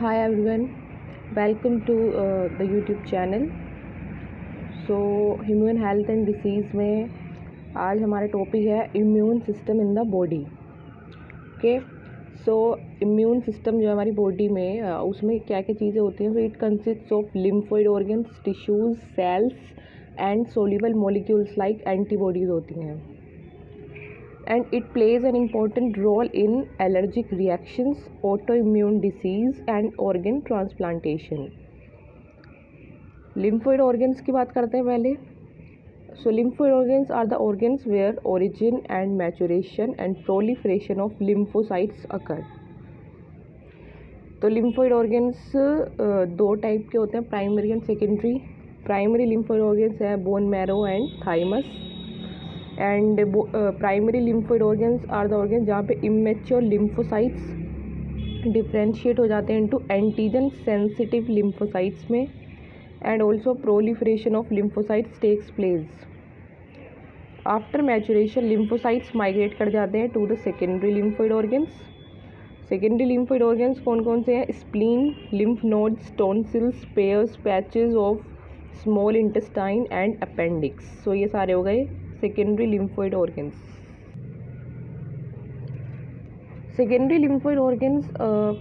Hi everyone, welcome to the YouTube channel. So human health and disease में आज हमारा topic है immune system in the body. Okay, so immune system जो हमारी body में उसमें क्या क्या चीज़ें होती हैं. So it consist of lymphoid organs, tissues, cells and soluble molecules like antibodies होती हैं. And it plays an important role in allergic reactions, autoimmune disease and organ transplantation. Lymphoid organs की बात करते हैं पहले. So lymphoid organs are the organs where origin and maturation and proliferation of lymphocytes occur. तो lymphoid organs दो type के होते हैं, primary and secondary. Primary lymphoid organs है bone marrow and thymus. And primary lymphoid organs are the organs जहाँ पे immature lymphocytes differentiate हो जाते हैं इनटू एंटीजन सेंसिटिव लिम्फोसाइट्स में. And also proliferation of lymphocytes takes place. After maturation lymphocytes migrate कर जाते हैं to the secondary lymphoid organs. Secondary lymphoid organs कौन कौन से हैं? Spleen, lymph nodes, tonsils, pairs, patches of small intestine and appendix. So ये सारे हो गए secondary lymphoid organs. Secondary lymphoid organs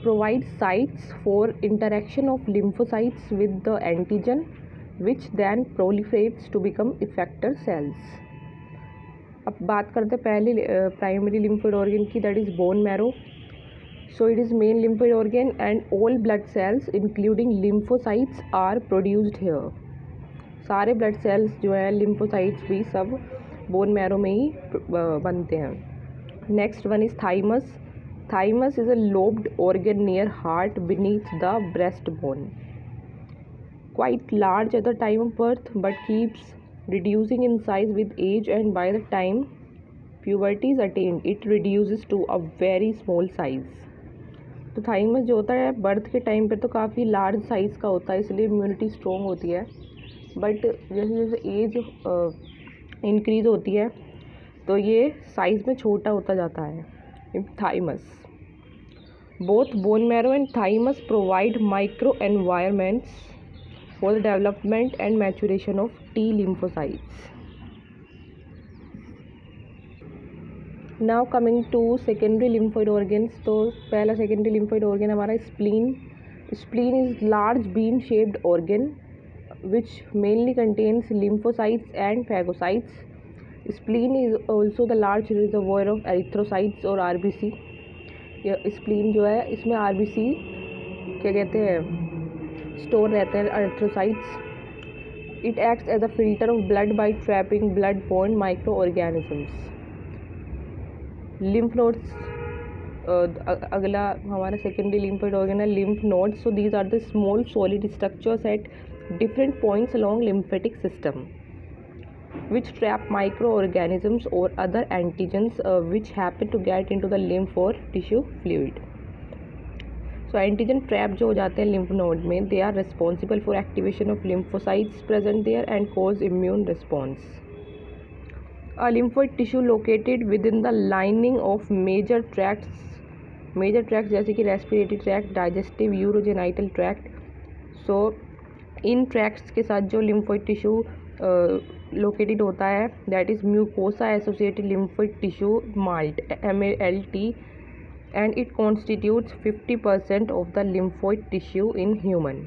provide sites for interaction of lymphocytes with the antigen, which then proliferates to become effector cells. अब बात करते हैं पहले primary lymphoid organ की, that is bone marrow. So it is main lymphoid organ and all blood cells including lymphocytes are produced here. सारे blood cells जो है lymphocytes भी सब बोन मैरो में ही बनते हैं. Next one is thymus. Thymus is a lobed organ near heart beneath the breast bone. Quite large at the time of birth but keeps reducing in size with age and by the time puberty is attained it reduces to a very small size. तो thymus जो होता है birth के time पर तो काफ़ी large size का होता है, इसलिए इम्यूनिटी स्ट्रॉन्ग होती है. बट जैसे जैसे एज इंक्रीज़ होती है तो ये साइज़ में छोटा होता जाता है. Thymus. Both bone marrow and thymus provide micro environments for the development and maturation of T lymphocytes. Now coming to secondary lymphoid organs. तो पहला सेकेंडरी लिम्फोइड ऑर्गन हमारा spleen. Spleen is large bean shaped organ which mainly contains lymphocytes and phagocytes. Spleen is also the large reservoir of erythrocytes और RBC. यह spleen जो है इसमें RBC क्या कहते हैं स्टोर रहते हैं erythrocytes. It acts as a filter of blood by trapping blood-borne microorganisms. Lymph nodes. अगला हमारा सेकेंडरी लिम्फोइड ऑर्गन है lymph nodes. So these are the small solid structures at different points along lymphatic system which trap microorganisms or other antigens which happen to get into the lymph or tissue fluid. So antigen trap जो हो जाते हैं lymph node में, they are responsible for activation of lymphocytes present there and cause immune response. A lymphoid tissue located within the lining of major tracts जैसे कि respiratory tract, digestive, urogenital tract. So इन tracts के साथ जो lymphoid tissue located होता है that is mucosa associated lymphoid tissue malt MALT and it constitutes 50% of the lymphoid tissue in human.